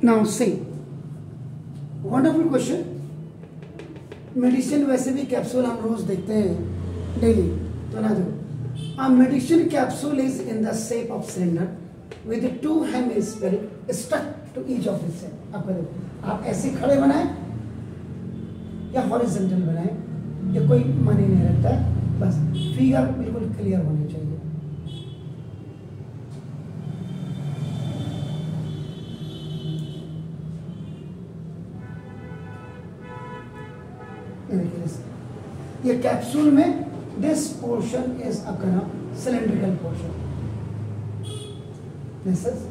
Now see wonderful question. Medicine वैसे भी capsule हम रोज देखते हैं डेली, तो ना दो। A medicine capsule is in the shape of cylinder with two hemispheres stuck to each of its end. आपका देखो, आप ऐसे खड़े बनाए या हॉरिजॉन्टल बनाए, ये कोई मायने नहीं रखता है, बस फिगर बिल्कुल क्लियर होनी चाहिए। ये कैप्सूल में this portion is a kind of cylindrical portion. This is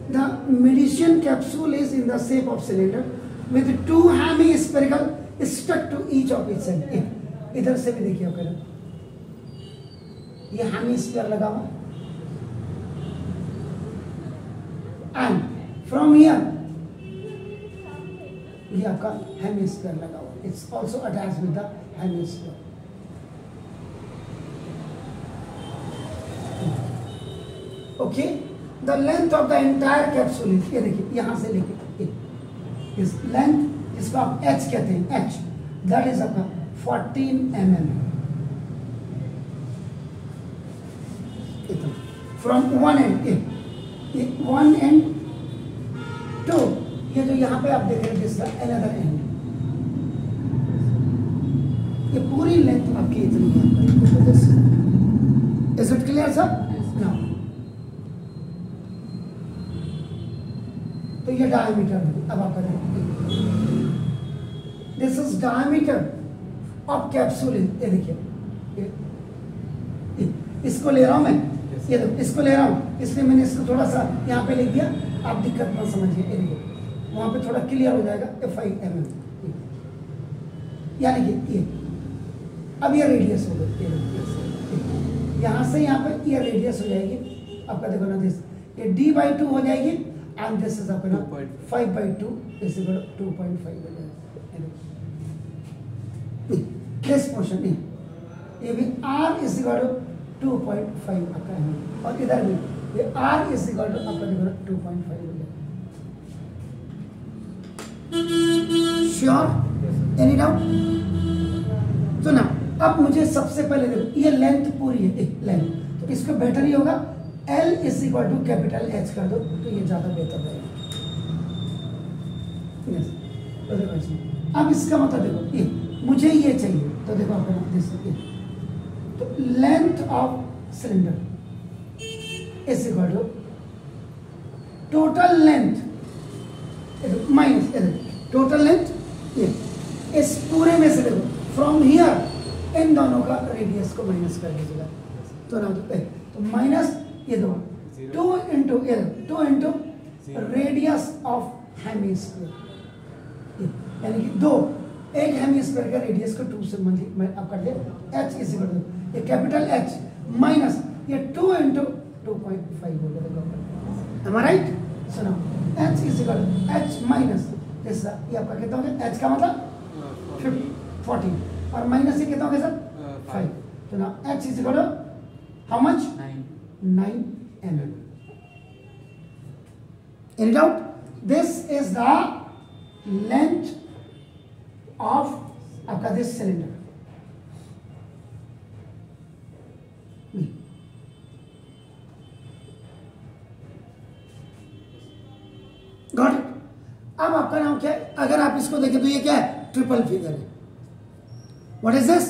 the medicine capsule is in the shape of cylinder with two hemispherical stuck to each of its end. इधर से भी देखिए okay, ये hemisphere लगा हुआ and from here ये आपका hemisphere लगा हुआ, it's also attached with the hemisphere. Okay, the length of the entire capsule is, ये देखिए यहां से लेके इस लेंथ, इसको आप एच कहते हैं, एच दैट इज आपका 14 mm from one end, one end two, ये जो यहां पे आप देख रहे हैं दिस अनदर एंड, ये पूरी लेंथ आपकी इतनी है। Is it clear sir? Now तो ये डायमीटर, अब आप करें this is diameter of capsule. ये देखिए इसको ले रहा हूं मैं, ये देखो इसको ले रहा हूं, इसलिए मैंने इसको थोड़ा सा यहाँ पे लिख दिया, आप दिक्कत मत समझिए। ये देखिए वहां पे थोड़ा क्लियर हो जाएगा, 5 mm, यानी कि ये अब ये रेडियस हो गई, यहाँ से यहाँ पे ये रेडियस हो जाएगी आपका, देखो ना दिस, ये d/2 हो जाएगी and this is up to 5/2 is equal to 2.5 हो जाएगा। this portion ये भी r is equal to 2.5 आपका है, और इधर भी ये r is equal to आपका देखो 2.5 हो जाएगा। श्योर? Any doubt? तो ना अब मुझे सबसे पहले देखो ये लेंथ पूरी है, लेंथ, तो इसको बेटर ही होगा L is equal to capital H कर दो, तो ये ज्यादा बेहतर रहेगा। अब इसका मतलब देखो, ये मुझे ये चाहिए, तो देखो आपका तो length of cylinder is equal to total length minus total length, ये इस पूरे में से देखो फ्रॉम हियर इन दोनों का रेडियस को माइनस कर दीजिएगा, तो ना तो माइनस ये दो 2 इंटू रेडियस ऑफ हेमिस्फीयर, यानी कि दो, एक हेमिस्फीयर का रेडियस को 2 से मैं आप कर ले, h इज इक्वल टू ये कैपिटल H माइनस ये 2 इंटू 2.5 हो जाएगा। am I right? सुनो, h is equal to h minus this, ये आपका कितना हो गया, h का मतलब 40 और माइनस ये कितना हो गया सर 5, तो ना h is equal to how much, 9 mm. Any doubt? This is the length of आपका this cylinder. Got it? अब आपका नाम क्या है? अगर आप इसको देखें तो ये क्या है, ट्रिपल फिगर है। What is this?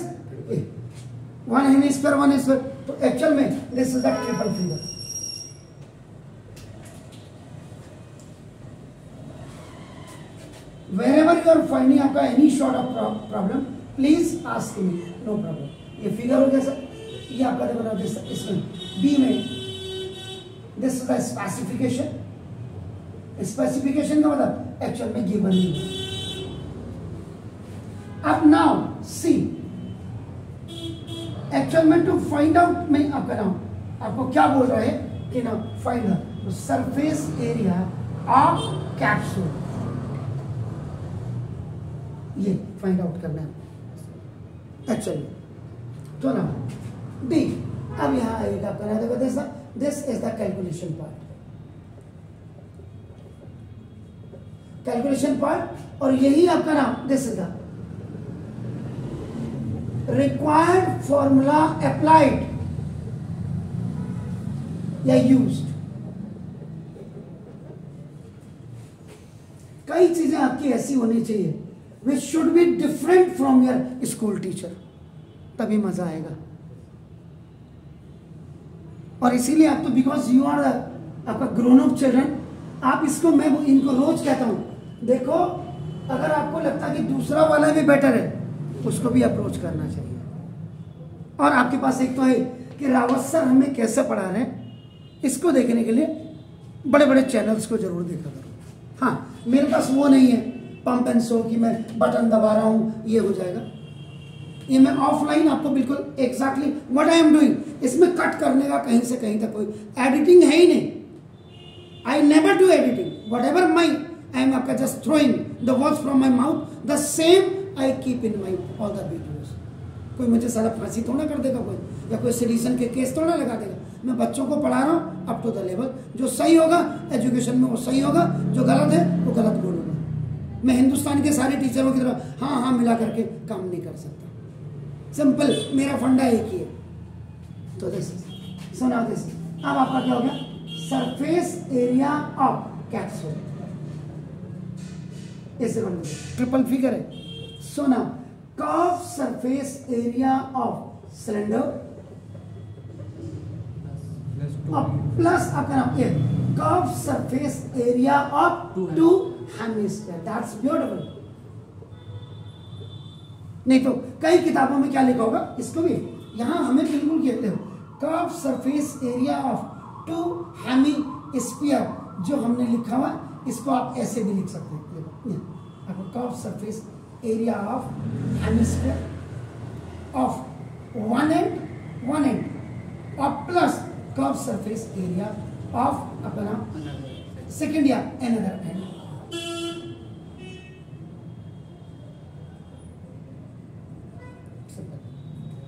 One hemisphere, one hemisphere. तो एक्चुअल में this is the triple figure. Wherever you are finding आपका any sort of problem, please ask me, no problem. ये फिगर हो गया सर, ये आपका देखो ना दिस, इसमें बी में this is the specification. Specification का मतलब एक्चुअल में गिवन नहीं है। अब नाउ सी, एक्चुअल में टू फाइंड आउट में आपका नाम आपको क्या बोल रहा है कि ना find the surface area of capsule, ये फाइंड आउट करना है एक्चुअली। तो ना डी, अब यहां आएगा आपका, देखो this is the calculation part. Calculation part, और यही आपका नाम this is the required formula applied या यूज्ड। कई चीजें आपकी ऐसी होनी चाहिए which should be different from your school teacher, तभी मजा आएगा। और इसीलिए आप तो बिकॉज यू आर आपका ग्रोन अप चिल्ड्रन, आप इसको, मैं इनको रोज कहता हूं, देखो अगर आपको लगता है कि दूसरा वाला भी बेटर है, उसको भी अप्रोच करना चाहिए। और आपके पास एक तो है कि रावत सर हमें कैसे पढ़ा रहे हैं, इसको देखने के लिए बड़े बड़े चैनल्स को जरूर देखा करो। हाँ, मेरे पास वो नहीं है पंप एंड शो कि मैं बटन दबा रहा हूं ये हो जाएगा। ये मैं ऑफलाइन आपको बिल्कुल exactly what I am doing, इसमें कट करने का कहीं से कहीं तक कोई एडिटिंग है ही नहीं। I never do editing, whatever my I am आपका just throwing the words from my mouth, the same I keep in my all the videos. कोई मुझे सारा फांसी थोड़ा कर देगा कोई, या कोई सेडिशन के केस थोड़ा लगा देगा। मैं बच्चों को पढ़ा रहा हूँ अप टू द लेवल, जो सही होगा एजुकेशन में वो सही होगा, जो गलत है वो गलत बोलूंगा। मैं हिंदुस्तान के सारे टीचरों की तरह हाँ हाँ मिला करके काम नहीं कर सकता। सिंपल, मेरा फंडा एक ही है। तो दिस सुना दिस, अब आपका क्या हो गया, सरफेस एरिया ऑफ कैप्सूल इस ट्रिपल फिगर है। सोना curve surface area of cylinder plus आपका नाम ये curve surface area of two hemisphere. That's beautiful. नहीं तो कई किताबों में क्या लिखा होगा, इसको भी यहां हमें बिल्कुल कहते हो curve surface area of two hemisphere, जो हमने लिखा हुआ इसको आप ऐसे भी लिख सकते हैं। आपको curve surface area of hemisphere of one end और plus curve surface area of अपना सेकेंड या अनदर एंड।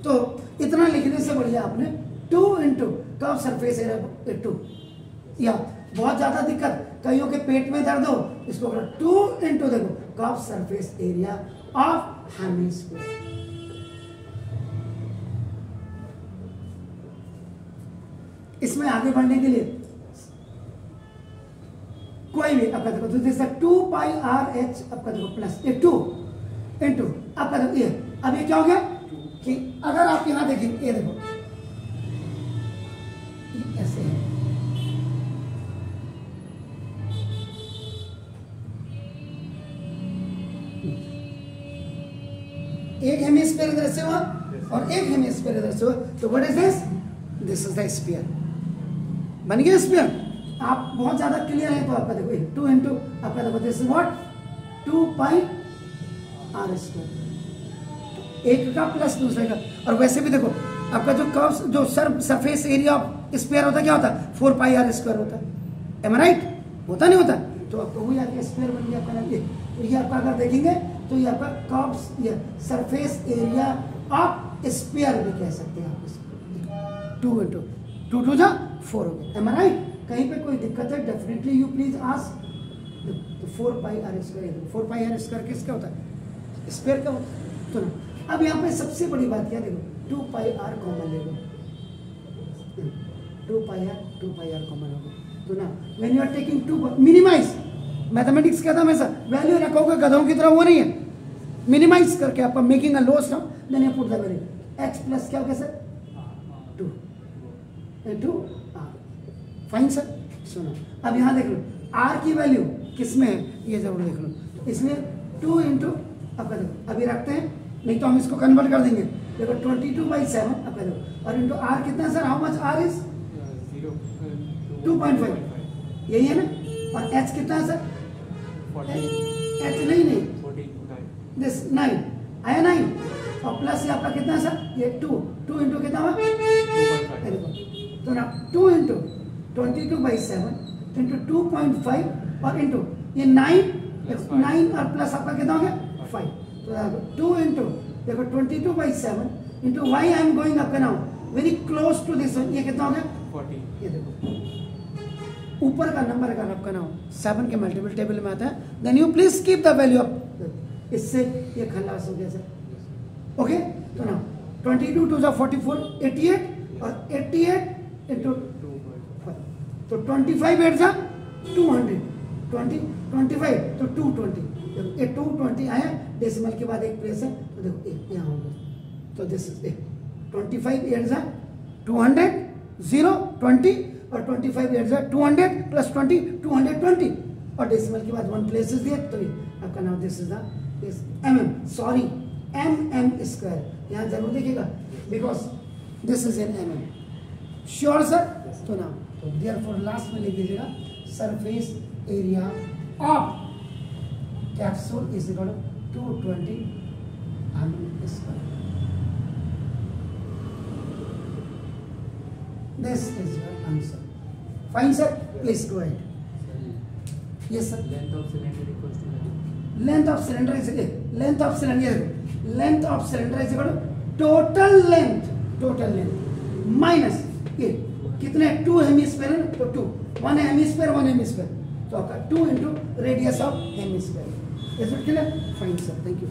तो इतना लिखने से बढ़िया आपने 2 इंटू कर्व सरफेस एरिया 2, या बहुत ज्यादा दिक्कत कईयों के पेट में दर्द हो, इसको 2 इंटू देखो curve surface area of hemisphere. इसमें आगे बढ़ने के लिए कोई भी आपका देखो, तो जैसे 2 पाई आर एच आपका देखो प्लस 2 इंटू आपका देखो ये, अब ये क्या हो गया कि अगर आप यहां देखें, ये देखो ये ऐसे है, एक हेमिस्फीयर इधर से हुआ और एक हेमिस्फीयर इधर से हुआ, तो what is this, this is the sphere. बन गया स्फीयर। आप बहुत ज्यादा क्लियर है तो आपका देखो 2 इंटू आपका देखो this is what 2 pi r square, एक का प्लस दूसरे का। और वैसे भी देखो आपका जो कर्व जो सरफेस एरिया ऑफ स्फीयर होता है क्या होता है, 4 पाई आर स्क्वायर होता है। एम आई राइट, होता नहीं होता, तो आपको वही आके स्फीयर बन गया आपका। तो ये आपका अगर देखेंगे तो ये आपका कर्व या सरफेस एरिया ऑफ स्फीयर भी कह सकते हैं आप इसको। 2 इंटू 2 2 जा 4 हो गया। एम आई राइट, कहीं पे कोई दिक्कत है डेफिनेटली यू प्लीज आस्क। तो 4 pi r square, 4 pi r square किसका होता है, स्फीयर का होता है। तो ना अब यहाँ पे सबसे बड़ी बात क्या देखो, 2 पाई आर कॉमन ले लो, 2 पाई आर कॉमन हो गया। तो ना when you are taking 2 minimize, mathematics क्या था हमेशा वैल्यू रखोगे गधों की तरह, वो नहीं है, मिनिमाइज करके आपका making a low sum, then you put the value x plus क्या हो गया sir 2 into r. Fine sir. सुनो अब यहाँ देख लो r की वैल्यू किस में है ये जरूर देख लो, तो इसमें 2 इंटू आपका देखो अभी रखते हैं, नहीं तो हम इसको कन्वर्ट कर देंगे। देखो 22/7 आपका देखो, और इंटू r कितना sir, how much r is 2.5, यही है ना। और h कितना है सर, h नहीं दिस 9 आया 9, और प्लस ये आपका कितना है सर, ये 2 इंटू कितना हुआ, तो ना 2 इंटू 22/7 इंटू 2.5 और इंटू ये 9 और प्लस आपका कितना हो गया 5, तो 2 इंटू देखो 22/7 into why I am going आपका now very close to this, ये कितना हो गया 40, ये देखो ऊपर का नंबर अगर आपका ना हो 7 के मल्टीपल टेबल में आता है, then you please keep the value up. इससे ये खलास हो गया सर। ओके, तो ना 22 2 44 88 और 88 इंटू तो 25 8 जा 200 25 तो 220, ये 220 आया, डेसिमल के बाद एक प्लेस है तो देखो एक यहाँ हो गया, तो दिस इज 25 8 जा 200 0 20 और 25 8 जा 200 प्लस 20 220 और डेसिमल के बाद 1 प्लेस इज दिया, तो आपका नाम this is the mm, sorry mm square, यहाँ जरूर देखिएगा because this is in mm। Sure sir? तो ना तो देयरफॉर लास्ट में लिख दीजिएगा surface area of capsule is equal to 220 mm square. This is your answer. Fine sir, please go ahead. Yes sir. Length of cylinder equals to length of cylinder is length of cylinder is equal total length minus ये कितने 2 hemisphere है तो 2 1 hemisphere 1 hemisphere तो आपका 2 into radius of hemisphere. Is it clear? Fine sir, thank you.